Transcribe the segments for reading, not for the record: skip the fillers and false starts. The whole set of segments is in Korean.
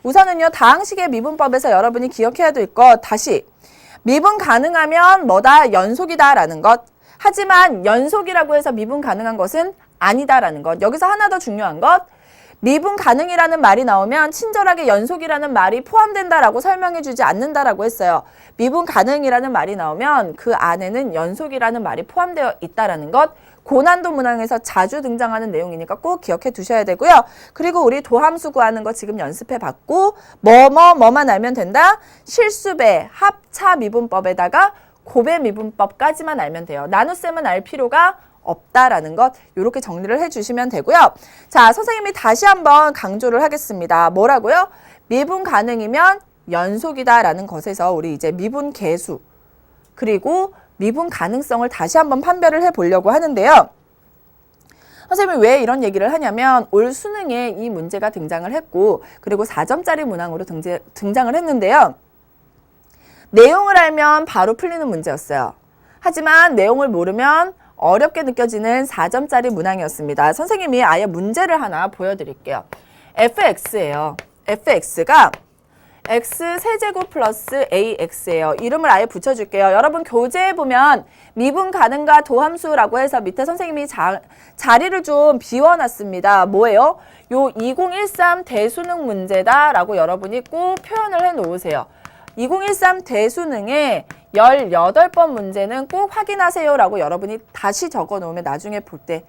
우선은요, 다항식의 미분법에서 여러분이 기억해야 될 것, 다시 미분 가능하면 뭐다? 연속이다라는 것. 하지만 연속이라고 해서 미분 가능한 것은 아니다라는 것. 여기서 하나 더 중요한 것, 미분 가능이라는 말이 나오면 친절하게 연속이라는 말이 포함된다라고 설명해 주지 않는다라고 했어요. 미분 가능이라는 말이 나오면 그 안에는 연속이라는 말이 포함되어 있다라는 것. 고난도 문항에서 자주 등장하는 내용이니까 꼭 기억해 두셔야 되고요. 그리고 우리 도함수 구하는 거 지금 연습해 봤고, 뭐만 알면 된다? 실수배, 합차 미분법에다가 곱의 미분법까지만 알면 돼요. 나눗셈은 알 필요가 없다라는 것, 이렇게 정리를 해주시면 되고요. 자, 선생님이 다시 한번 강조를 하겠습니다. 뭐라고요? 미분 가능이면 연속이다라는 것에서 우리 이제 미분 계수 그리고 미분 가능성을 다시 한번 판별을 해보려고 하는데요. 선생님이 왜 이런 얘기를 하냐면 올 수능에 이 문제가 등장을 했고, 그리고 4점짜리 문항으로 등장을 했는데요. 내용을 알면 바로 풀리는 문제였어요. 하지만 내용을 모르면 어렵게 느껴지는 4점짜리 문항이었습니다. 선생님이 아예 문제를 하나 보여드릴게요. fx예요. fx가 x 세제곱 플러스 ax예요. 이름을 아예 붙여줄게요. 여러분 교재에 보면 미분 가능과 도함수라고 해서 밑에 선생님이 자리를 좀 비워놨습니다. 뭐예요? 요 2013 대수능 문제다라고 여러분이 꼭 표현을 해놓으세요. 2013 대수능에 18번 문제는 꼭 확인하세요라고 여러분이 다시 적어놓으면 나중에 볼 때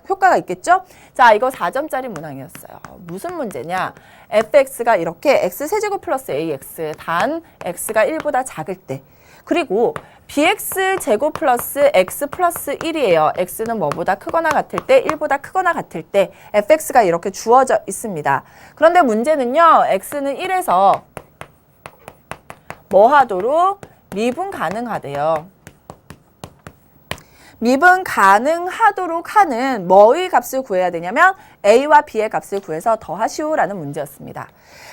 효과가 있겠죠? 자, 이거 4점짜리 문항이었어요. 무슨 문제냐? fx가 이렇게 x세제곱 플러스 ax 단 x가 1보다 작을 때, 그리고 bx제곱 플러스 x 플러스 1이에요. x는 뭐보다 크거나 같을 때, 1보다 크거나 같을 때 fx가 이렇게 주어져 있습니다. 그런데 문제는요, x는 1에서 뭐 하도록? 미분 가능하대요. 미분 가능하도록 하는 뭐의 값을 구해야 되냐면 a와 b의 값을 구해서 더하시오라는 문제였습니다.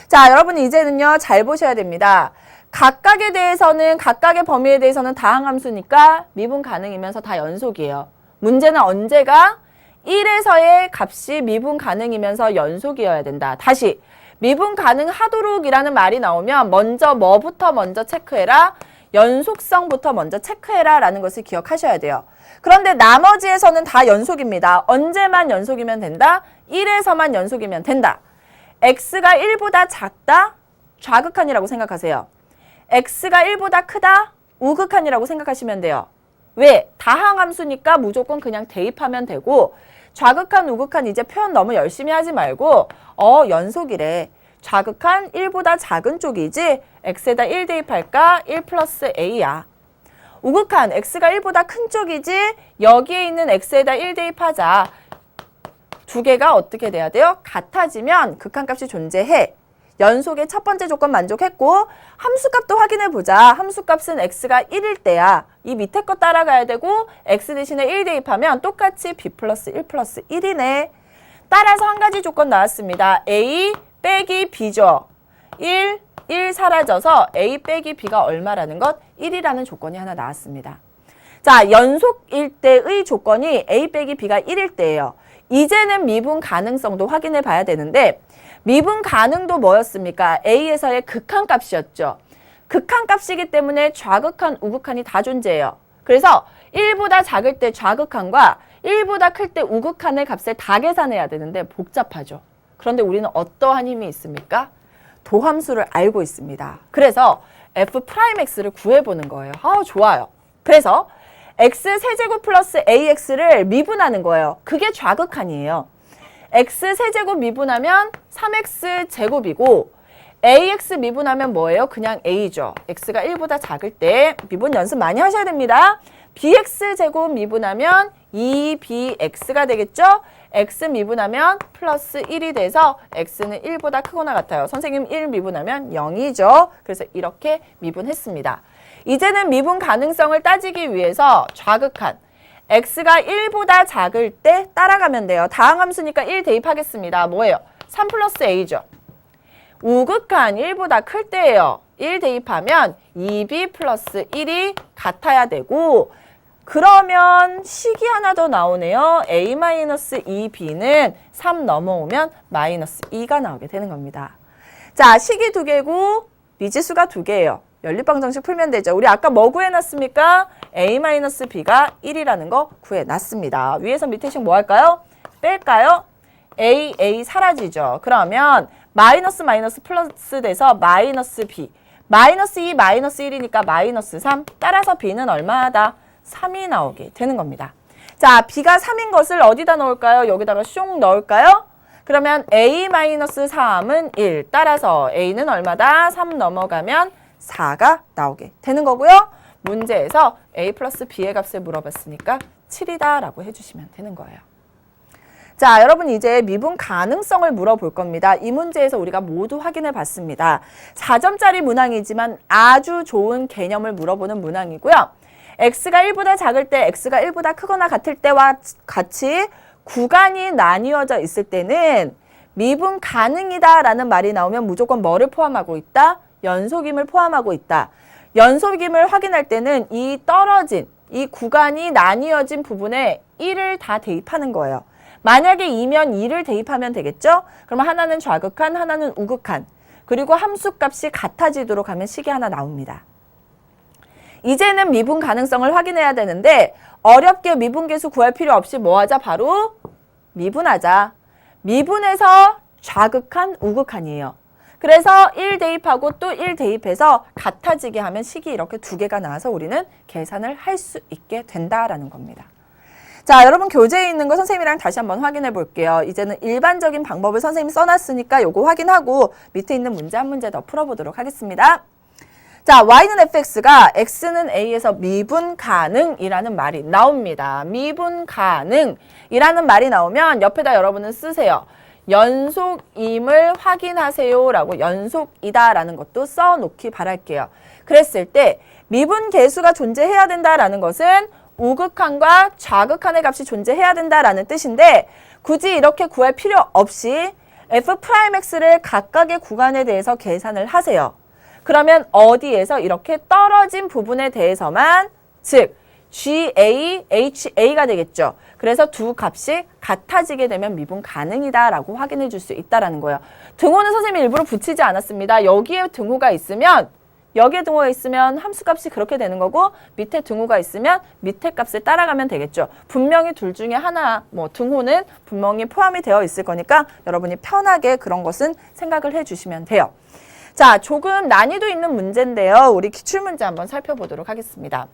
자, 여러분 이제는요, 잘 보셔야 됩니다. 각각에 대해서는, 각각의 범위에 대해서는 다항함수니까 미분 가능이면서 다 연속이에요. 문제는 언제가? 1에서의 값이 미분 가능이면서 연속이어야 된다. 다시 미분 가능하도록이라는 말이 나오면 뭐부터 먼저 체크해라? 연속성부터 먼저 체크해라 라는 것을 기억하셔야 돼요. 그런데 나머지에서는 다 연속입니다. 언제만 연속이면 된다? 1에서만 연속이면 된다. x가 1보다 작다? 좌극한이라고 생각하세요. x가 1보다 크다? 우극한이라고 생각하시면 돼요. 왜? 다항함수니까 무조건 그냥 대입하면 되고, 좌극한, 우극한 이제 표현 너무 열심히 하지 말고 연속이래. 좌극한 1보다 작은 쪽이지 x에다 1 대입할까? 1 플러스 a야. 우극한 x가 1보다 큰 쪽이지 여기에 있는 x에다 1 대입하자. 두 개가 어떻게 돼야 돼요? 같아지면 극한값이 존재해. 연속의 첫 번째 조건 만족했고, 함수값도 확인해보자. 함수값은 x가 1일 때야. 이 밑에 거 따라가야 되고 x 대신에 1 대입하면 똑같이 b 플러스 1 플러스 1이네. 따라서 한 가지 조건 나왔습니다. a 빼기 b죠. 1 사라져서 a 빼기 b가 얼마라는 것? 1이라는 조건이 하나 나왔습니다. 자, 연속일 때의 조건이 a 빼기 b가 1일 때예요. 이제는 미분 가능성도 확인해 봐야 되는데, 미분 가능도 뭐였습니까? a에서의 극한값이었죠. 극한값이기 때문에 좌극한, 우극한이 다 존재해요. 그래서 1보다 작을 때 좌극한과 1보다 클 때 우극한의 값을 다 계산해야 되는데 복잡하죠. 그런데 우리는 어떠한 힘이 있습니까? 도함수를 알고 있습니다. 그래서 f'x를 구해보는 거예요. 좋아요. 그래서 x 세제곱 플러스 ax를 미분하는 거예요. 그게 좌극한이에요. x 세제곱 미분하면 3x 제곱이고, ax 미분하면 뭐예요? 그냥 a죠. x가 1보다 작을 때 미분 연습 많이 하셔야 됩니다. bx 제곱 미분하면 2bx가 되겠죠? x 미분하면 플러스 1이 돼서 x는 1보다 크거나 같아요. 선생님 1 미분하면 0이죠. 그래서 이렇게 미분했습니다. 이제는 미분 가능성을 따지기 위해서 좌극한 x가 1보다 작을 때 따라가면 돼요. 다항함수니까 1 대입하겠습니다. 뭐예요? 3 플러스 a죠. 우극한 1보다 클 때예요. 1 대입하면 2b 플러스 1이 같아야 되고, 그러면 식이 하나 더 나오네요. a-2b는 3 넘어오면 마이너스 2가 나오게 되는 겁니다. 자, 식이 2개고 미지수가 2개예요. 연립방정식 풀면 되죠. 우리 아까 뭐 구해놨습니까? a-b가 1이라는 거 구해놨습니다. 위에서 밑에 식 뭐 할까요? 뺄까요? a 사라지죠. 그러면 마이너스 플러스 돼서 마이너스 b. 마이너스 2, 마이너스 1이니까 마이너스 3. 따라서 b는 얼마다? 3이 나오게 되는 겁니다. 자, b가 3인 것을 어디다 넣을까요? 여기다가 숑 넣을까요? 그러면 a-3은 1. 따라서 a는 얼마다? 3 넘어가면 4가 나오게 되는 거고요. 문제에서 a 플러스 b의 값을 물어봤으니까 7이다 라고 해주시면 되는 거예요. 자, 여러분 이제 미분 가능성을 물어볼 겁니다. 이 문제에서 우리가 모두 확인해 봤습니다. 4점짜리 문항이지만 아주 좋은 개념을 물어보는 문항이고요. x가 1보다 작을 때, x가 1보다 크거나 같을 때와 같이 구간이 나뉘어져 있을 때는 미분 가능이다 라는 말이 나오면 무조건 뭐를 포함하고 있다? 연속임을 포함하고 있다. 연속임을 확인할 때는 이 떨어진, 이 구간이 나뉘어진 부분에 1을 다 대입하는 거예요. 만약에 2면 2를 대입하면 되겠죠? 그러면 하나는 좌극한, 하나는 우극한. 그리고 함수값이 같아지도록 하면 식이 하나 나옵니다. 이제는 미분 가능성을 확인해야 되는데 어렵게 미분계수 구할 필요 없이 뭐 하자? 바로 미분하자. 미분해서 좌극한, 우극한이에요. 그래서 1 대입하고 또 1 대입해서 같아지게 하면 식이 이렇게 2개가 나와서 우리는 계산을 할 수 있게 된다라는 겁니다. 자, 여러분 교재에 있는 거 선생님이랑 다시 한번 확인해 볼게요. 이제는 일반적인 방법을 선생님이 써놨으니까 요거 확인하고 밑에 있는 문제 한 문제 더 풀어보도록 하겠습니다. 자, y는 fx가 x는 a에서 미분 가능이라는 말이 나옵니다. 미분 가능이라는 말이 나오면 옆에다 여러분은 쓰세요. 연속임을 확인하세요 라고 연속이다 라는 것도 써놓기 바랄게요. 그랬을 때 미분 계수가 존재해야 된다라는 것은 우극한과 좌극한의 값이 존재해야 된다라는 뜻인데 굳이 이렇게 구할 필요 없이 f'x를 각각의 구간에 대해서 계산을 하세요. 그러면 어디에서 이렇게 떨어진 부분에 대해서만 즉 GA, HA가 되겠죠. 그래서 두 값이 같아지게 되면 미분 가능이다 라고 확인해 줄 수 있다는 거예요. 등호는 선생님이 일부러 붙이지 않았습니다. 여기에 등호가 있으면 여기에 등호가 있으면 함수값이 그렇게 되는 거고 밑에 등호가 있으면 밑에 값을 따라가면 되겠죠. 분명히 둘 중에 하나 뭐 등호는 분명히 포함이 되어 있을 거니까 여러분이 편하게 그런 것은 생각을 해주시면 돼요. 자, 조금 난이도 있는 문제인데요. 우리 기출문제 한번 살펴보도록 하겠습니다.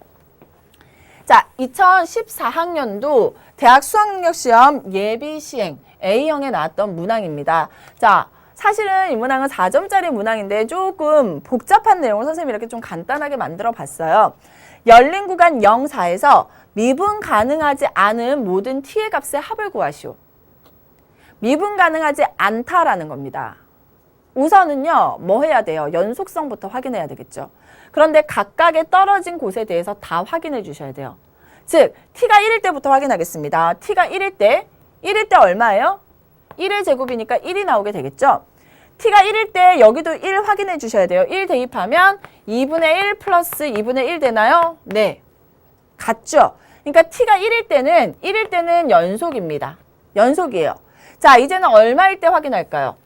자, 2014학년도 대학 수학능력시험 예비시행 A형에 나왔던 문항입니다. 자, 사실은 이 문항은 4점짜리 문항인데 조금 복잡한 내용을 선생님이 이렇게 좀 간단하게 만들어 봤어요. 열린 구간 0, 4에서 미분 가능하지 않은 모든 t의 값의 합을 구하시오. 미분 가능하지 않다라는 겁니다. 우선은요, 뭐 해야 돼요? 연속성부터 확인해야 되겠죠. 그런데 각각의 떨어진 곳에 대해서 다 확인해 주셔야 돼요. 즉, t가 1일 때부터 확인하겠습니다. t가 1일 때 얼마예요? 1의 제곱이니까 1이 나오게 되겠죠. t가 1일 때 여기도 1 확인해 주셔야 돼요. 1 대입하면 2분의 1 플러스 2분의 1 되나요? 네. 같죠? 그러니까 t가 1일 때는 연속입니다. 연속이에요. 자, 이제는 얼마일 때 확인할까요?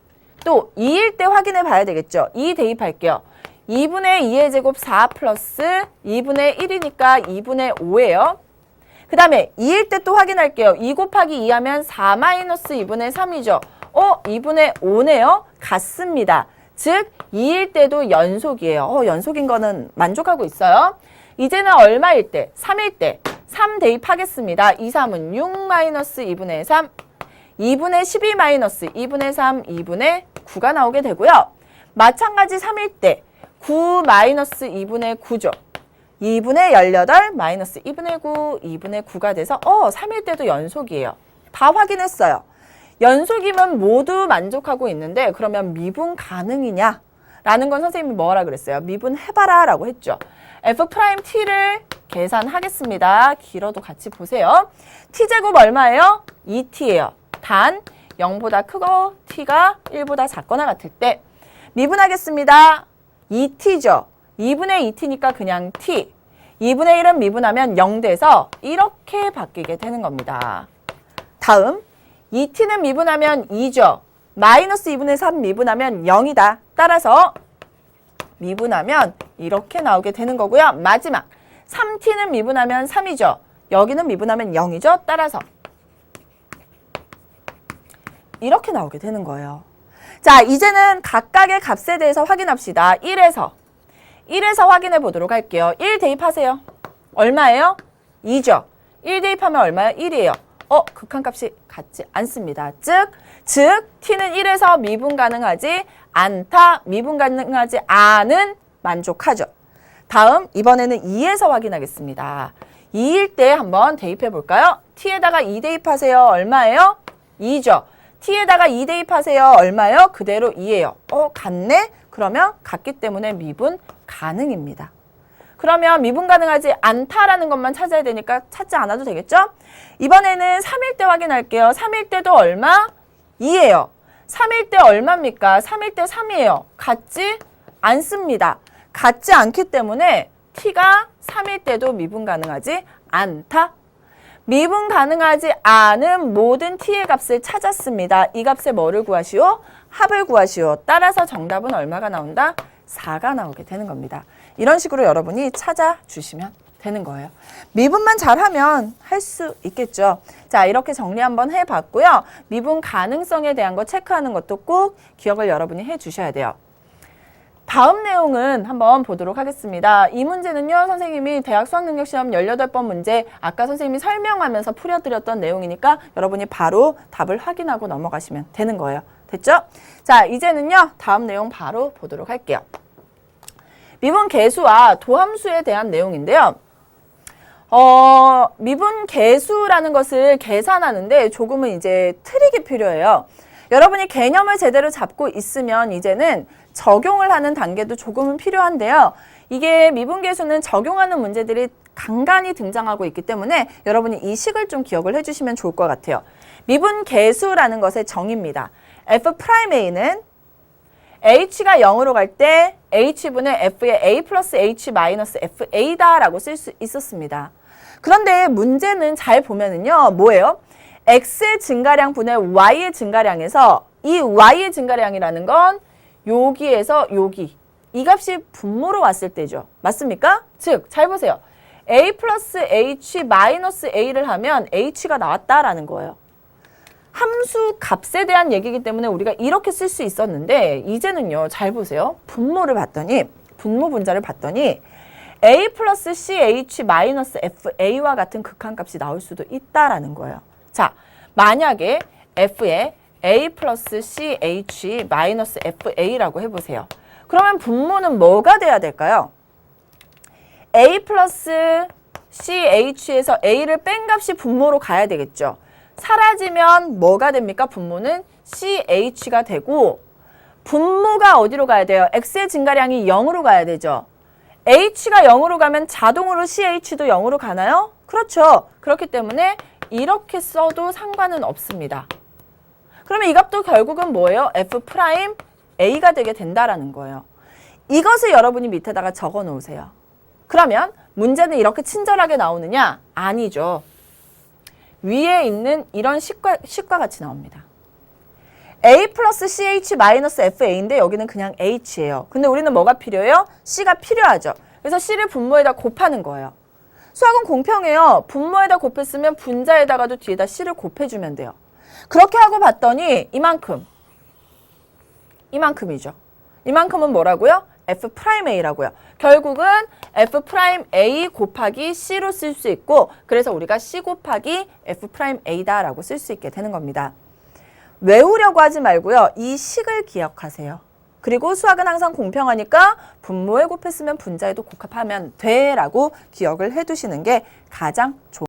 또 2일 때 확인해 봐야 되겠죠. 2 대입할게요. 2분의 2의 제곱 4 플러스 2분의 1이니까 2분의 5예요. 그 다음에 2일 때 또 확인할게요. 2 곱하기 2 하면 4 마이너스 2분의 3이죠. 2분의 5네요. 같습니다. 즉 2일 때도 연속이에요. 연속인 거는 만족하고 있어요. 이제는 얼마일 때? 3일 때. 3 대입하겠습니다. 2, 3은 6 마이너스 2분의 3. 2분의 12 마이너스 2분의 3, 2분의 9가 나오게 되고요. 마찬가지 3일 때 9 마이너스 2분의 9죠. 2분의 18 마이너스 2분의 9, 2분의 9가 돼서 3일 때도 연속이에요. 다 확인했어요. 연속이면 모두 만족하고 있는데 그러면 미분 가능이냐? 라는 건 선생님이 뭐라 그랬어요? 미분해봐라 라고 했죠. f't를 계산하겠습니다. 길어도 같이 보세요. t제곱 얼마예요? 2t예요. 단 0보다 크고 t가 1보다 작거나 같을 때 미분하겠습니다. 2t죠. 2분의 2t니까 그냥 t. 2분의 1은 미분하면 0 돼서 이렇게 바뀌게 되는 겁니다. 다음 2t는 미분하면 2죠. 마이너스 2분의 3 미분하면 0이다. 따라서 미분하면 이렇게 나오게 되는 거고요. 마지막 3t는 미분하면 3이죠. 여기는 미분하면 0이죠. 따라서 이렇게 나오게 되는 거예요. 자, 이제는 각각의 값에 대해서 확인합시다. 1에서 확인해 보도록 할게요. 1 대입하세요. 얼마예요? 2죠. 1 대입하면 얼마예요? 1이에요. 극한값이 같지 않습니다. 즉 t는 1에서 미분 가능하지 않다, 미분 가능하지 않은 만족하죠. 다음 이번에는 2에서 확인하겠습니다. 2일 때 한번 대입해 볼까요? t에다가 2 대입하세요. 얼마예요? 2죠. t에다가 2 대입하세요. 얼마예요? 그대로 2예요. 같네? 그러면 같기 때문에 미분 가능입니다. 그러면 미분 가능하지 않다라는 것만 찾아야 되니까 찾지 않아도 되겠죠? 이번에는 3일 때 확인할게요. 3일 때도 얼마? 2예요. 3일 때 얼마입니까? 3일 때 3이에요. 같지 않습니다. 같지 않기 때문에 t가 3일 때도 미분 가능하지 않다. 미분 가능하지 않은 모든 t의 값을 찾았습니다. 이 값의 뭐를 구하시오? 합을 구하시오. 따라서 정답은 얼마가 나온다? 4가 나오게 되는 겁니다. 이런 식으로 여러분이 찾아주시면 되는 거예요. 미분만 잘하면 할 수 있겠죠. 자, 이렇게 정리 한번 해봤고요. 미분 가능성에 대한 거 체크하는 것도 꼭 기억을 여러분이 해주셔야 돼요. 다음 내용은 한번 보도록 하겠습니다. 이 문제는요, 선생님이 대학 수학능력시험 18번 문제 아까 선생님이 설명하면서 풀어드렸던 내용이니까 여러분이 바로 답을 확인하고 넘어가시면 되는 거예요. 됐죠? 자, 이제는요, 다음 내용 바로 보도록 할게요. 미분 계수와 도함수에 대한 내용인데요. 미분 계수라는 것을 계산하는데 조금은 이제 트릭이 필요해요. 여러분이 개념을 제대로 잡고 있으면 이제는 적용을 하는 단계도 조금은 필요한데요. 이게 미분계수는 적용하는 문제들이 간간히 등장하고 있기 때문에 여러분이 이 식을 좀 기억을 해주시면 좋을 것 같아요. 미분계수라는 것의 정의입니다. f'A는 h가 0으로 갈 때 h분의 f의 a 플러스 h 마이너스 fa다라고 쓸 수 있었습니다. 그런데 문제는 잘 보면은요, 뭐예요? x의 증가량 분의 y의 증가량에서 이 y의 증가량이라는 건 여기에서 여기 이 값이 분모로 왔을 때죠. 맞습니까? 즉, 잘 보세요. a 플러스 h 마이너스 a를 하면 h가 나왔다라는 거예요. 함수 값에 대한 얘기이기 때문에 우리가 이렇게 쓸 수 있었는데 이제는요, 잘 보세요. 분모를 봤더니, 분모 분자를 봤더니 a 플러스 ch 마이너스 fa와 같은 극한값이 나올 수도 있다라는 거예요. 자, 만약에 f에 a 플러스 ch 마이너스 fa라고 해보세요. 그러면 분모는 뭐가 돼야 될까요? a 플러스 ch에서 a를 뺀 값이 분모로 가야 되겠죠. 사라지면 뭐가 됩니까? 분모는 ch가 되고 분모가 어디로 가야 돼요? x의 증가량이 0으로 가야 되죠. h가 0으로 가면 자동으로 ch도 0으로 가나요? 그렇죠. 그렇기 때문에 이렇게 써도 상관은 없습니다. 그러면 이 값도 결국은 뭐예요? f'A가 되게 된다라는 거예요. 이것을 여러분이 밑에다가 적어 놓으세요. 그러면 문제는 이렇게 친절하게 나오느냐? 아니죠. 위에 있는 이런 식과 같이 나옵니다. a 플러스 ch 마이너스 fa인데 여기는 그냥 h예요. 근데 우리는 뭐가 필요해요? c가 필요하죠. 그래서 c를 분모에다 곱하는 거예요. 수학은 공평해요. 분모에다 곱했으면 분자에다가도 뒤에다 c를 곱해주면 돼요. 그렇게 하고 봤더니 이만큼이죠. 이만큼은 뭐라고요? f'A라고요. 결국은 f'A 곱하기 c로 쓸 수 있고 그래서 우리가 c 곱하기 f'A다라고 쓸 수 있게 되는 겁니다. 외우려고 하지 말고요. 이 식을 기억하세요. 그리고 수학은 항상 공평하니까 분모에 곱했으면 분자에도 곱하면 돼라고 기억을 해두시는 게 가장 좋습니다.